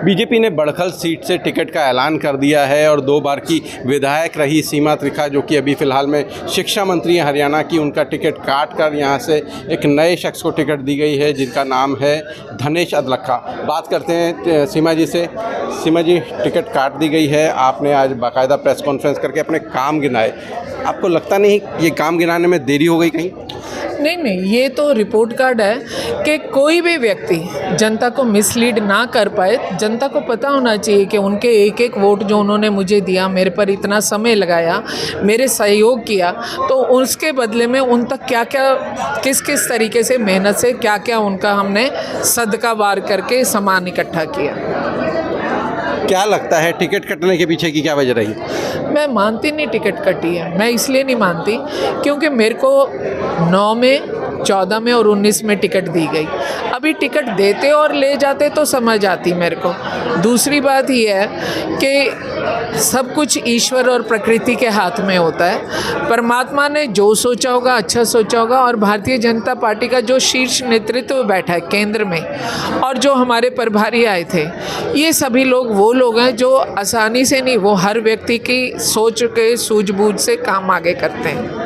BJP ने Badkhal seat से ticket का ऐलान कर दिया है और 2 बार की विधायक रही सीमा त्रिखा, जो कि अभी फ़िलहाल में शिक्षा मंत्री हैं हरियाणा की, उनका टिकट काट कर यहाँ से एक नए शख्स को टिकट दी गई है जिनका नाम है धनेश अदलखा। बात करते हैं सीमा जी से। सीमा जी, टिकट काट दी गई है, आपने आज बाकायदा प्रेस कॉन्फ्रेंस करके अपने काम गिनाए, आपको लगता नहीं ये काम गिनाने में देरी हो गई कहीं? नहीं, ये तो रिपोर्ट कार्ड है कि कोई भी व्यक्ति जनता को मिसलीड ना कर पाए। जनता को पता होना चाहिए कि उनके एक एक वोट जो उन्होंने मुझे दिया, मेरे पर इतना समय लगाया, मेरे सहयोग किया, तो उसके बदले में उन तक क्या क्या किस किस तरीके से मेहनत से क्या क्या उनका हमने सदका वार करके सामान इकट्ठा किया। क्या लगता है टिकट कटने के पीछे की क्या वजह रही? मैं मानती नहीं टिकट कटी है। मैं इसलिए नहीं मानती क्योंकि मेरे को 9 में, 14 में और 19 में टिकट दी गई। अभी टिकट देते और ले जाते तो समझ आती मेरे को। दूसरी बात यह है कि सब कुछ ईश्वर और प्रकृति के हाथ में होता है। परमात्मा ने जो सोचा होगा अच्छा सोचा होगा, और भारतीय जनता पार्टी का जो शीर्ष नेतृत्व बैठा है केंद्र में, और जो हमारे प्रभारी आए थे, ये सभी लोग वो लोग हैं जो आसानी से नहीं, वो हर व्यक्ति की सोच के सूझबूझ से काम आगे करते हैं।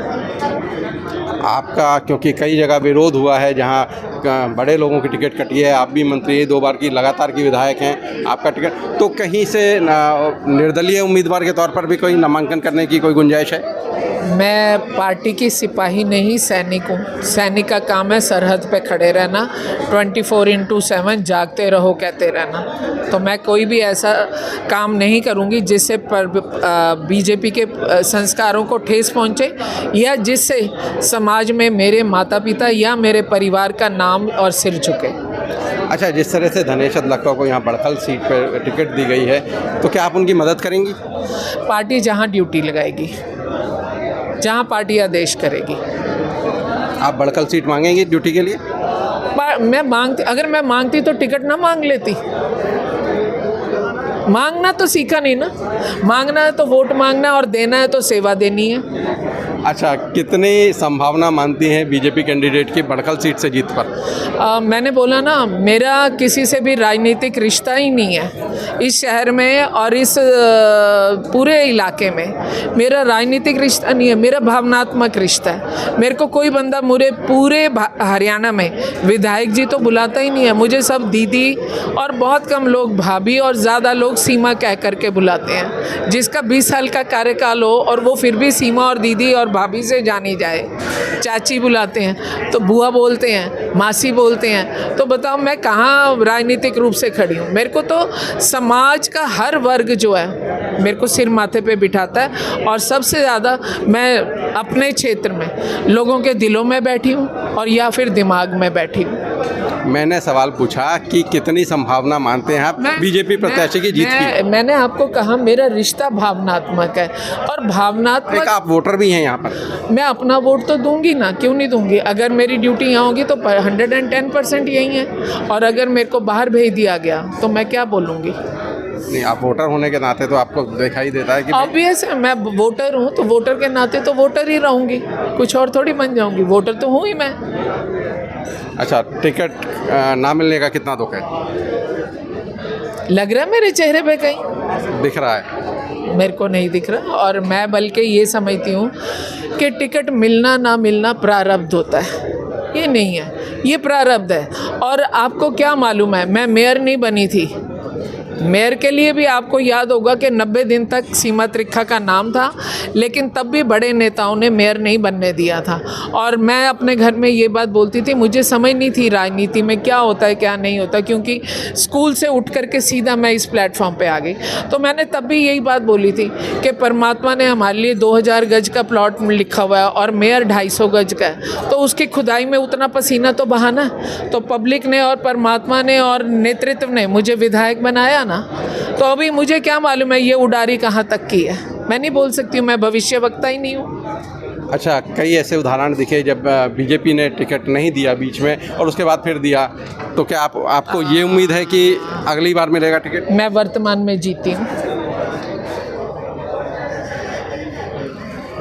आपका क्योंकि कई जगह विरोध हुआ है जहां बड़े लोगों की टिकट कटी है, आप भी मंत्री 2 बार की लगातार की विधायक हैं, आपका टिकट, तो कहीं से निर्दलीय उम्मीदवार के तौर पर भी कोई नामांकन करने की कोई गुंजाइश है? मैं पार्टी की सिपाही नहीं, सैनिक हूँ। सैनिक का काम है सरहद पे खड़े रहना, 24/7 जागते रहो कहते रहना। तो मैं कोई भी ऐसा काम नहीं करूँगी जिससे बीजेपी के संस्कारों को ठेस पहुँचे, या जिससे समाज में मेरे माता पिता या मेरे परिवार का नाम और सिर झुके। अच्छा, जिस तरह से धनेश अदलखा को यहाँ बड़खल सीट पर टिकट दी गई है, तो क्या आप उनकी मदद करेंगी? पार्टी जहाँ ड्यूटी लगाएगी, जहाँ पार्टी आदेश करेगी। आप बड़खल सीट मांगेंगी ड्यूटी के लिए? अगर मैं मांगती तो टिकट ना मांग लेती। मांगना तो सीखा नहीं ना। मांगना है तो वोट मांगना, और देना है तो सेवा देनी है। अच्छा, कितनी संभावना मानती हैं बीजेपी कैंडिडेट की बड़खल सीट से जीत पर? मैंने बोला ना, मेरा किसी से भी राजनीतिक रिश्ता ही नहीं है इस शहर में और इस पूरे इलाके में। मेरा राजनीतिक रिश्ता नहीं है, मेरा भावनात्मक रिश्ता है। मेरे को कोई बंदा मुझे पूरे हरियाणा में विधायक जी तो बुलाता ही नहीं है। मुझे सब दीदी और बहुत कम लोग भाभी और ज़्यादा लोग सीमा कह करके बुलाते हैं। जिसका 20 साल का कार्यकाल हो और वो फिर भी सीमा और दीदी और भाभी से जानी जाए। चाची बुलाते हैं तो बुआ बोलते हैं, मासी बोलते हैं, तो बताओ मैं कहाँ राजनीतिक रूप से खड़ी हूँ। मेरे को तो समाज का हर वर्ग जो है मेरे को सिर माथे पे बिठाता है, और सबसे ज़्यादा मैं अपने क्षेत्र में लोगों के दिलों में बैठी हूँ और या फिर दिमाग में बैठी हूँ। मैंने सवाल पूछा कि कितनी संभावना मानते हैं आप बीजेपी प्रत्याशी की जीत की? मैंने आपको कहा मेरा रिश्ता भावनात्मक है, और भावनात्मक, आप वोटर भी हैं यहाँ पर। मैं अपना वोट तो दूंगी ना, क्यों नहीं दूंगी। अगर मेरी ड्यूटी यहाँ होगी तो 110% यही है, और अगर मेरे को बाहर भेज दिया गया तो मैं क्या बोलूँगी। नहीं, आप वोटर होने के नाते तो आपको दिखाई देता है कि ऑब्वियस है, मैं वोटर हूँ तो वोटर के नाते तो वोटर ही रहूँगी, कुछ और थोड़ी बन जाऊँगी। वोटर तो हूँ ही मैं। अच्छा, टिकट ना मिलने का कितना दुख है? लग रहा है मेरे चेहरे पे कहीं दिख रहा है? मेरे को नहीं दिख रहा, और मैं बल्कि ये समझती हूँ कि टिकट मिलना ना मिलना प्रारब्ध होता है, ये नहीं है, ये प्रारब्ध है। और आपको क्या मालूम है, मैं मेयर नहीं बनी थी। मेयर के लिए भी आपको याद होगा कि 90 दिन तक सीमा त्रिखा का नाम था, लेकिन तब भी बड़े नेताओं ने मेयर नहीं बनने दिया था। और मैं अपने घर में ये बात बोलती थी, मुझे समझ नहीं थी राजनीति में क्या होता है क्या नहीं होता, क्योंकि स्कूल से उठ करके सीधा मैं इस प्लेटफॉर्म पे आ गई। तो मैंने तब भी यही बात बोली थी कि परमात्मा ने हमारे लिए 2000 गज का प्लॉट लिखा हुआ है और मेयर 250 गज का है, तो उसकी खुदाई में उतना पसीना तो बहाना। तो पब्लिक ने और परमात्मा ने और नेतृत्व ने मुझे विधायक बनाया ना, तो अभी मुझे क्या मालूम है ये उडारी कहाँ तक की है। मैं नहीं बोल सकती हूँ, मैं भविष्यवक्ता ही नहीं हूँ। अच्छा, कई ऐसे उदाहरण दिखे जब बीजेपी ने टिकट नहीं दिया बीच में और उसके बाद फिर दिया, तो क्या आपको ये उम्मीद है कि अगली बार मिलेगा टिकट? मैं वर्तमान में जीती हूँ।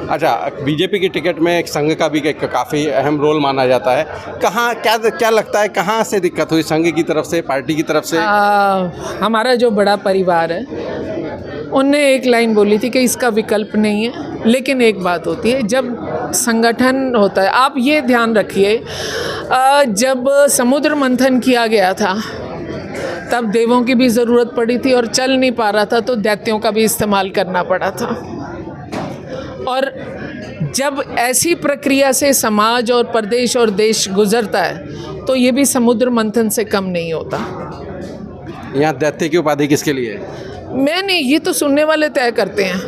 अच्छा, बीजेपी की टिकट में एक संघ का भी काफ़ी अहम रोल माना जाता है। कहाँ क्या लगता है, कहाँ से दिक्कत हुई, संघ की तरफ से, पार्टी की तरफ से? हमारा जो बड़ा परिवार है उनने एक लाइन बोली थी कि इसका विकल्प नहीं है। लेकिन एक बात होती है, जब संगठन होता है, आप ये ध्यान रखिए, जब समुद्र मंथन किया गया था तब देवों की भी ज़रूरत पड़ी थी और चल नहीं पा रहा था तो दैत्यों का भी इस्तेमाल करना पड़ा था। और जब ऐसी प्रक्रिया से समाज और प्रदेश और देश गुजरता है तो ये भी समुद्र मंथन से कम नहीं होता। यहाँ दैत्य की उपाधि किसके लिए है? मैं नहीं, ये तो सुनने वाले तय करते हैं,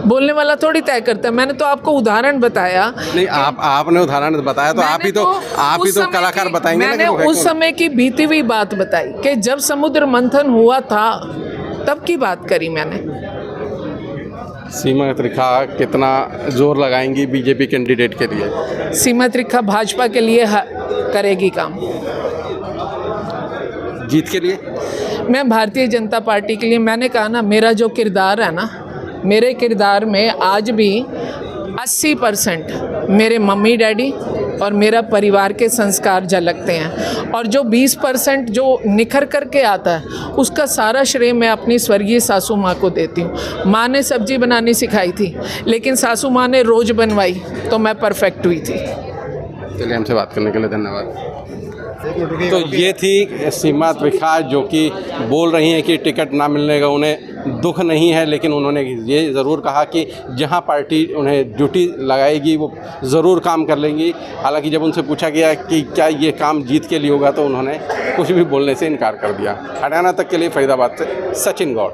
बोलने वाला थोड़ी तय करता है। मैंने तो आपको उदाहरण बताया। नहीं, आपने उदाहरण बताया तो आप ही तो कलाकार बताएंगे ना। मैंने उस समय की बीती हुई बात बताई कि जब समुद्र मंथन हुआ था तब की बात करी मैंने। सीमा त्रिखा कितना जोर लगाएंगी बीजेपी कैंडिडेट के लिए? सीमा त्रिखा भाजपा के लिए करेगी काम। जीत के लिए? मैं भारतीय जनता पार्टी के लिए, मैंने कहा ना, मेरा जो किरदार है ना, मेरे किरदार में आज भी 80% मेरे मम्मी डैडी और मेरा परिवार के संस्कार झलकते हैं। और जो 20% जो निखर करके आता है उसका सारा श्रेय मैं अपनी स्वर्गीय सासू माँ को देती हूँ। माँ ने सब्जी बनानी सिखाई थी लेकिन सासू माँ ने रोज़ बनवाई तो मैं परफेक्ट हुई थी। चलिए, हमसे बात करने के लिए धन्यवाद। तो ये थी सीमा त्रिखा जो कि बोल रही हैं कि टिकट ना मिलने का उन्हें दुख नहीं है, लेकिन उन्होंने ये ज़रूर कहा कि जहां पार्टी उन्हें ड्यूटी लगाएगी वो ज़रूर काम कर लेंगी। हालांकि जब उनसे पूछा गया कि क्या ये काम जीत के लिए होगा तो उन्होंने कुछ भी बोलने से इनकार कर दिया। हरियाणा तक के लिए फरीदाबाद से सचिन गौड़।